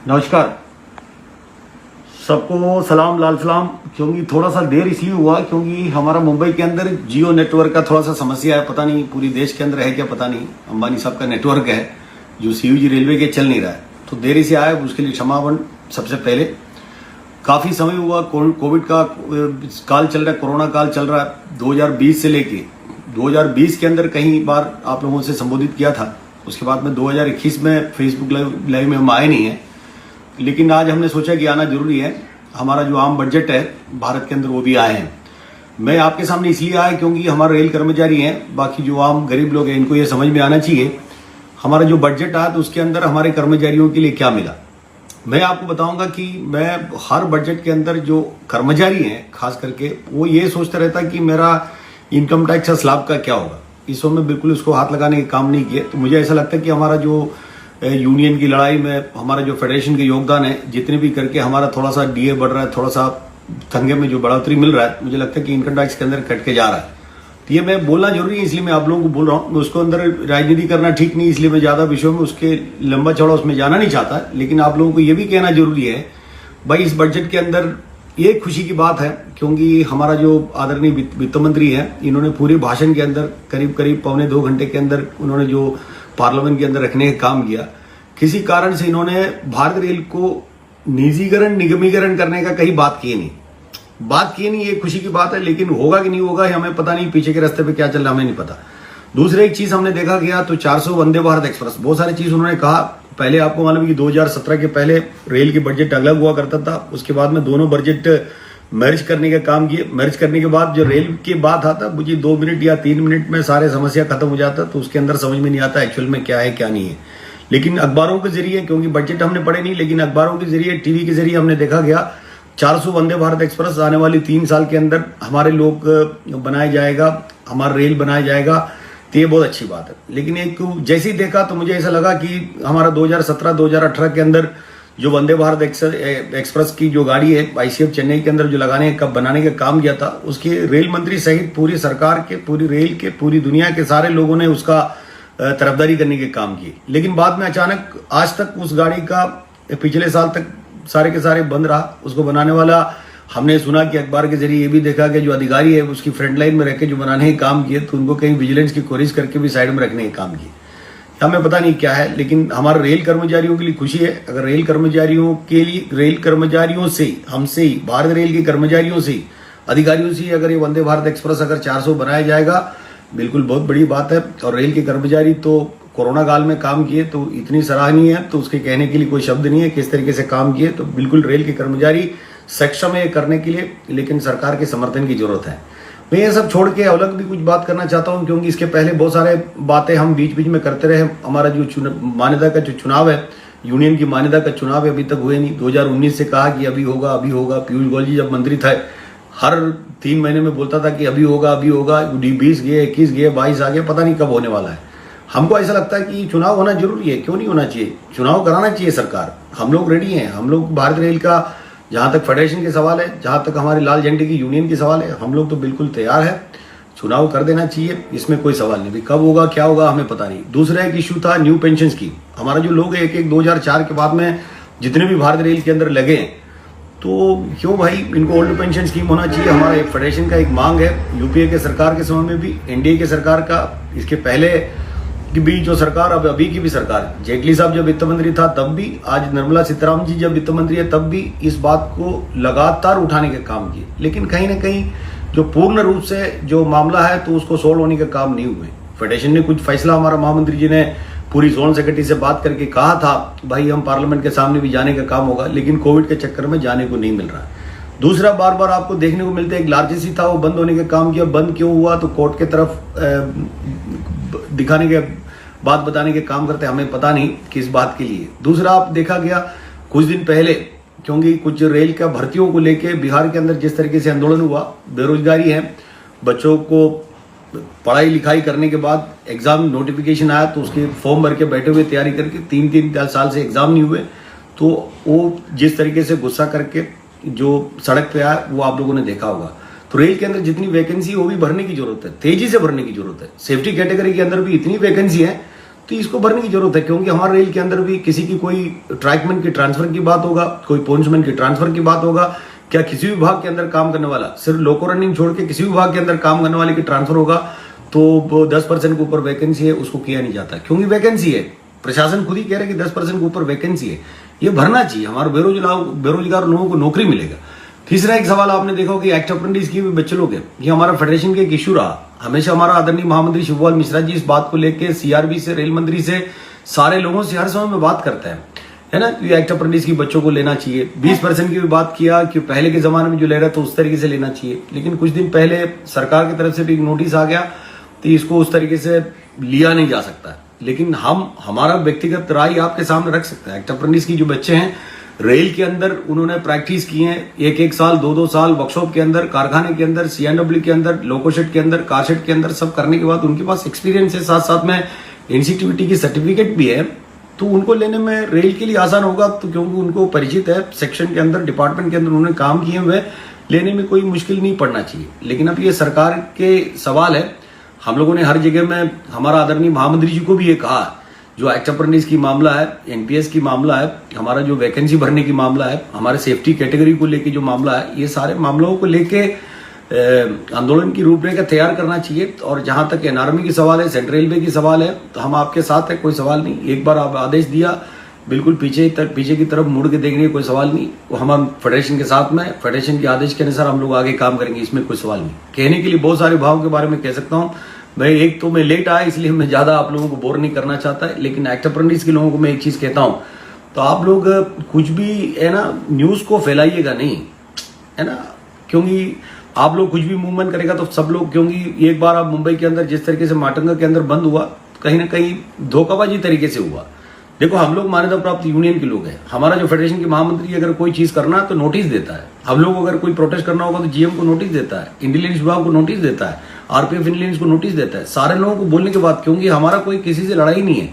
नमस्कार सबको, सलाम लाल सलाम। क्योंकि थोड़ा सा देर इसलिए हुआ क्योंकि हमारा मुंबई के अंदर जियो नेटवर्क का थोड़ा सा समस्या है। पता नहीं पूरी देश के अंदर है क्या, पता नहीं। अंबानी साहब का नेटवर्क है जो सीयूजी रेलवे के चल नहीं रहा है, तो देरी से आया, उसके लिए क्षमापण। सबसे पहले काफी समय हुआ, कोविड का काल चल रहा है, कोरोना काल चल रहा है। 2020 से लेके 2020 के अंदर कई बार आप लोगों से संबोधित किया था। उसके बाद में 2021 में फेसबुक लाइव में हम आए नहीं है, लेकिन आज हमने सोचा कि आना जरूरी है। हमारा जो आम बजट है भारत के अंदर वो भी आए हैं। मैं आपके सामने इसलिए आया क्योंकि हमारे रेल कर्मचारी हैं, बाकी जो आम गरीब लोग हैं इनको ये समझ में आना चाहिए हमारा जो बजट आया तो उसके अंदर हमारे कर्मचारियों के लिए क्या मिला। मैं आपको बताऊंगा कि मैं हर बजट के अंदर जो कर्मचारी हैं खास करके वो ये सोचता रहता कि मेरा इनकम टैक्स स्लैब का क्या होगा। इस समय बिल्कुल उसको हाथ लगाने के काम नहीं किए। तो मुझे ऐसा लगता है कि हमारा जो यूनियन की लड़ाई में हमारा जो फेडरेशन के योगदान है, जितने भी करके हमारा थोड़ा सा डीए बढ़ रहा है, थोड़ा सा तंगे में जो बढ़ोतरी मिल रहा है, मुझे लगता है कि इनकम टैक्स के अंदर कट के जा रहा है। तो ये मैं बोलना जरूरी है, इसलिए मैं आप लोगों को बोल रहा हूँ। मैं उसको अंदर राजनीति करना ठीक नहीं, इसलिए मैं ज्यादा विषयों में उसके लंबा चौड़ा उसमें जाना नहीं चाहता। लेकिन आप लोगों को ये भी कहना जरूरी है भाई, इस बजट के अंदर ये खुशी की बात है क्योंकि हमारा जो आदरणीय वित्त मंत्री है, इन्होंने पूरे भाषण के अंदर करीब करीब 1.25 घंटे के अंदर उन्होंने जो पार्लियामेंट के अंदर रखने का काम किया। किसी कारण से इन्होंने भारत रेल को निजीकरण निगमीकरण करने का कहीं बात की नहीं। ये खुशी की बात है, लेकिन होगा कि नहीं होगा हमें पता नहीं। पीछे के रास्ते पे क्या चल रहा है हमें नहीं पता। दूसरी एक चीज हमने देखा गया तो 400 वंदे भारत एक्सप्रेस, बहुत सारी चीज उन्होंने कहा। पहले आपको मालूम है कि 2017 के पहले रेल की बजट अलग हुआ करता था, उसके बाद में दोनों बजट मर्ज करने का काम किए। मर्ज करने के बाद जो रेल की बात आता मुझे 2 मिनट या 3 मिनट में सारे समस्या खत्म हो जाता, तो उसके अंदर समझ में नहीं आता एक्चुअल में क्या है क्या नहीं है। लेकिन अखबारों के जरिए, क्योंकि बजट हमने पढ़े नहीं, लेकिन अखबारों के जरिए टीवी के जरिए हमने देखा गया 400 वंदे भारत एक्सप्रेस आने वाली 3 साल के अंदर हमारे लोग बनाया जाएगा, हमारा रेल बनाया जाएगा। तो ये बहुत अच्छी बात है। लेकिन एक जैसे ही देखा तो मुझे ऐसा लगा कि हमारा 2017-2018 के अंदर जो वंदे भारत एक्सप्रेस की जो गाड़ी है आईसीएफ चेन्नई के अंदर जो लगाने का बनाने का काम किया था, उसके रेल मंत्री सहित पूरी सरकार के, पूरी रेल के, पूरी दुनिया के सारे लोगों ने उसका तरफदारी करने के काम किए। लेकिन बाद में अचानक आज तक उस गाड़ी का पिछले साल तक सारे के सारे बंद रहा। उसको बनाने वाला हमने सुना कि अखबार के जरिए ये भी देखा कि जो अधिकारी है उसकी फ्रंट लाइन में रह के जो बनाने के काम किए, तो उनको कहीं विजिलेंस की कोशिश करके भी साइड में रखने के काम किए। हमें पता नहीं क्या है, लेकिन हमारे रेल कर्मचारियों के लिए खुशी है। अगर रेल कर्मचारियों के लिए, रेल कर्मचारियों से, हमसे ही, भारत रेल के कर्मचारियों से, अधिकारियों से अगर ये वंदे भारत एक्सप्रेस अगर 400 बनाया जाएगा, बिल्कुल बहुत बड़ी बात है। और रेल के कर्मचारी तो कोरोना काल में काम किए तो इतनी सराहनीय है, तो उसके कहने के लिए कोई शब्द नहीं है किस तरीके से काम किए। तो बिल्कुल रेल के कर्मचारी सक्षम है करने के लिए, लेकिन सरकार के समर्थन की जरूरत है। मैं ये सब छोड़ के अलग भी कुछ बात करना चाहता हूं, क्योंकि इसके पहले बहुत सारे बातें हम बीच बीच में करते रहे। हमारा जो मान्यता का जो चुनाव है, यूनियन की मान्यता का चुनाव अभी तक हुए नहीं। 2019 से कहा कि अभी होगा अभी होगा। पीयूष गोयल जी जब मंत्री थे हर 3 महीने में बोलता था कि अभी होगा अभी होगा। 20 गए, 21 गए, 22 आ गए, पता नहीं कब होने वाला है। हमको ऐसा लगता है कि चुनाव होना जरूरी है। क्यों नहीं होना चाहिए? चुनाव कराना चाहिए सरकार। हम लोग रेडी हैं। हम लोग भारत रेल का, जहां तक फेडरेशन के सवाल है, जहां तक हमारे लाल झंडे की यूनियन की सवाल है, हम लोग तो बिल्कुल तैयार है। चुनाव कर देना चाहिए, इसमें कोई सवाल नहीं। कब होगा क्या होगा हमें पता नहीं। दूसरा एक इश्यू था न्यू पेंशन स्कीम। हमारा जो लोग एक 2004 के बाद में जितने भी भारत रेल के अंदर लगे हैं, तो क्यों भाई इनको ओल्ड पेंशन स्कीम होना चाहिए। हमारा एक फेडरेशन का एक मांग है। यूपीए के सरकार के समय में भी, एनडीए के सरकार का, इसके पहले की भी जो सरकार, अब अभी की भी सरकार, जेटली साहब जब वित्त मंत्री था तब भी, आज निर्मला सीतारामन जी जब वित्त मंत्री है तब भी इस बात को लगातार उठाने के काम किए। लेकिन कहीं ना कहीं जो पूर्ण रूप से जो मामला है तो उसको सोल्व होने के काम नहीं हुए। फेडरेशन ने कुछ फैसला, हमारा महामंत्री जी ने पूरी जोन सेक्रेटरी से बात करके कहा था भाई हम पार्लियामेंट के सामने भी जाने का काम होगा, लेकिन कोविड के चक्कर में जाने को नहीं मिल रहा। दूसरा, बार बार आपको देखने को मिलता है एक लार्जेसी था वो बंद होने का काम किया। बंद क्यों हुआ? तो कोर्ट के तरफ दिखाने के, बात बताने के काम करते, हमें पता नहीं किस बात के लिए। दूसरा, आप देखा गया कुछ दिन पहले, क्योंकि कुछ रेल का भर्तियों को लेके बिहार के अंदर जिस तरीके से आंदोलन हुआ, बेरोजगारी है, बच्चों को पढ़ाई लिखाई करने के बाद एग्जाम नोटिफिकेशन आया तो उसके फॉर्म भर के बैठे हुए तैयारी करके 3 साल से एग्जाम नहीं हुए, तो वो जिस तरीके से गुस्सा करके जो सड़क पे आया वो आप लोगों ने देखा होगा। तो रेल के अंदर जितनी वैकेंसी वो भी भरने की जरूरत है, तेजी से भरने की जरूरत है। सेफ्टी कैटेगरी के अंदर भी इतनी वैकेंसी है तो इसको भरने की जरूरत है, क्योंकि हमारे रेल के अंदर भी किसी की कोई ट्रैकमैन की ट्रांसफर की बात होगा, कोई पोंचमैन की ट्रांसफर की बात होगा, क्या किसी भी विभाग के अंदर काम करने वाला, सिर्फ लोको रनिंग छोड़ के किसी भी विभाग के अंदर काम करने वाले की ट्रांसफर होगा तो 10% के ऊपर वैकेंसी है, उसको किया नहीं जाता, क्योंकि वैकेंसी है। प्रशासन खुद ही कह रहा है कि 10% के ऊपर वैकेंसी है, ये भरना चाहिए, हमारे बेरोजगार लोगों को नौकरी मिलेगा। तीसरा एक सवाल आपने देखा कि एक्ट अप्रेंटिस की भी बच्चे लोग हैं, ये हमारा फेडरेशन का एक इशू रहा। हमेशा हमारा आदरणीय महामंत्री शिवपाल मिश्रा जी इस बात को लेकर सीआरबी से, रेल मंत्री से, सारे लोगों से हर समय में बात करते हैं, है ना। ये एक्ट अप्रेंटिस की बच्चों को लेना चाहिए। 20% की भी बात किया कि पहले के जमाने में जो ले रहा था उस तरीके से लेना चाहिए, लेकिन कुछ दिन पहले सरकार की तरफ से भी एक नोटिस आ गया, तो इसको उस तरीके से लिया नहीं जा सकता। लेकिन हमारा व्यक्तिगत राय आपके सामने रख सकते हैं। एक्ट अप्रेंटिस की जो बच्चे हैं रेल के अंदर उन्होंने प्रैक्टिस की है, एक साल 2 साल वर्कशॉप के अंदर, कारखाने के अंदर, सीएनडब्ल्यू के अंदर, लोकोशेड के अंदर, कारशेड के अंदर, सब करने के बाद उनके पास एक्सपीरियंस है, साथ साथ में एनसीटीवीटी की सर्टिफिकेट भी है, तो उनको लेने में रेल के लिए आसान होगा। तो क्योंकि उनको परिचित है सेक्शन के अंदर, डिपार्टमेंट के अंदर उन्होंने काम किए हुए, लेने में कोई मुश्किल नहीं पड़ना चाहिए। लेकिन अब ये सरकार के सवाल है, हम लोगों ने हर जगह में, हमारा आदरणीय महामंत्री जी को भी ये कहा, जो एक्ट अप्रेंटिस की मामला है, एनपीएस की मामला है, हमारा जो वैकेंसी भरने की मामला है, हमारे सेफ्टी कैटेगरी को लेके जो मामला है, ये सारे मामलों को लेके आंदोलन की रूपरेखा तैयार करना चाहिए। और जहां तक एनआरएमई की सवाल है, सेंट्रल रेलवे की सवाल है, तो हम आपके साथ है, कोई सवाल नहीं। एक बार आप आदेश दिया, बिल्कुल पीछे की तरफ मुड़ के देखने का कोई सवाल नहीं। हम फेडरेशन के साथ में, फेडरेशन के आदेश के अनुसार हम लोग आगे काम करेंगे, इसमें कोई सवाल नहीं। कहने के लिए बहुत सारे भाव के बारे में कह सकता हूँ भाई। एक तो मैं लेट आया, इसलिए मैं ज्यादा आप लोगों को बोर नहीं करना चाहता, लेकिन एक्ट अप्रेंटिस के लोगों को मैं एक चीज कहता हूँ, तो आप लोग कुछ भी है ना, न्यूज को फैलाइएगा नहीं, है ना, क्योंकि आप लोग कुछ भी मूवमेंट करेगा तो सब लोग, क्योंकि एक बार आप मुंबई के अंदर जिस तरीके से माटंगा के अंदर बंद हुआ, कहीं ना कहीं धोखाबाजी तरीके से हुआ। देखो, हम लोग मान्यता प्राप्त यूनियन के लोग हैं, हमारा जो फेडरेशन के महामंत्री अगर कोई चीज करना है तो नोटिस देता है, हम लोग अगर कोई प्रोटेस्ट करना होगा तो जीएम को नोटिस देता है, इंटेलिजेंस विभाग को नोटिस देता है, आरपीएफ इंटेलिजेंस को नोटिस देता है, सारे लोगों को बोलने के बाद, क्योंकि हमारा कोई किसी से लड़ाई नहीं है,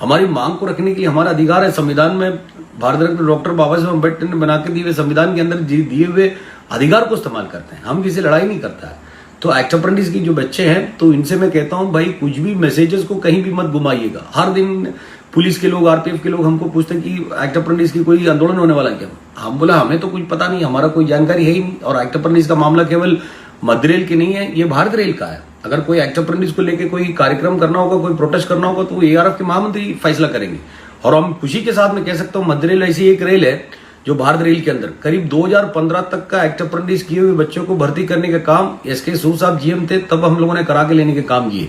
हमारी मांग को रखने के लिए हमारा अधिकार है। संविधान में भारत रत्न डॉक्टर बाबा साहेब अम्बेडकर ने बना के दिए हुए संविधान के अंदर दिए हुए अधिकार को इस्तेमाल करते हैं, हम किसी से लड़ाई नहीं करता है। तो एक्ट अप्रेंटिस की जो बच्चे हैं, तो इनसे मैं कहता हूं भाई, कुछ भी मैसेजेस को कहीं भी मत घुमाइएगा। हर दिन पुलिस के लोग, आरपीएफ के लोग हमको पूछते हैं कि एक्ट अप्रेंटिस की कोई आंदोलन होने वाला क्या। हम बोला हमें तो कुछ पता नहीं, हमारा कोई जानकारी है ही नहीं। और एक्ट अप्रेंटिस का मामला केवल मध्य रेल की नहीं है, ये भारत रेल का है। अगर कोई एक्ट अप्रेंटिस को लेकर कोई कार्यक्रम करना होगा, कोई प्रोटेस्ट करना होगा, तो एआरएफ के महामंत्री फैसला करेंगे। और हम खुशी के साथ में कह सकता हूं, मध्य रेल ऐसी एक रेल है जो भारत रेल के अंदर करीब 2015 तक का एक्ट अप्रेंटिस किए हुए बच्चों को भर्ती करने का काम एसके सूद साहब जीएम थे, तब हम लोगों ने करा के लेने के काम किए।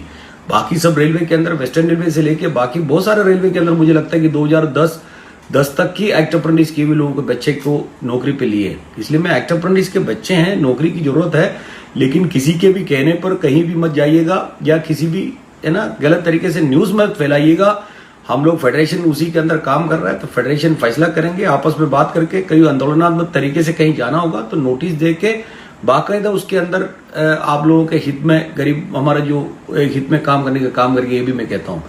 बाकी सब रेलवे के अंदर, वेस्टर्न रेलवे से लेके बाकी बहुत सारे रेलवे के अंदर मुझे लगता है कि 2010 तक की एक्ट अप्रेंटिस किए हुए लोगों के बच्चे को नौकरी पे लिए। इसलिए मैं एक्ट अप्रेंटिस के बच्चे हैं, नौकरी की जरूरत है, लेकिन किसी के भी कहने पर कहीं भी मत जाइएगा, या किसी भी है ना गलत तरीके से न्यूज मत फैलाइएगा। हम लोग फेडरेशन उसी के अंदर काम कर रहा है, तो फेडरेशन फैसला करेंगे आपस में बात करके। कहीं आंदोलनात्मक तरीके से कहीं जाना होगा तो नोटिस दे के बाकायदा उसके अंदर आप लोगों के हित में, गरीब हमारा जो हित में काम करने का काम करेंगे, ये भी मैं कहता हूं।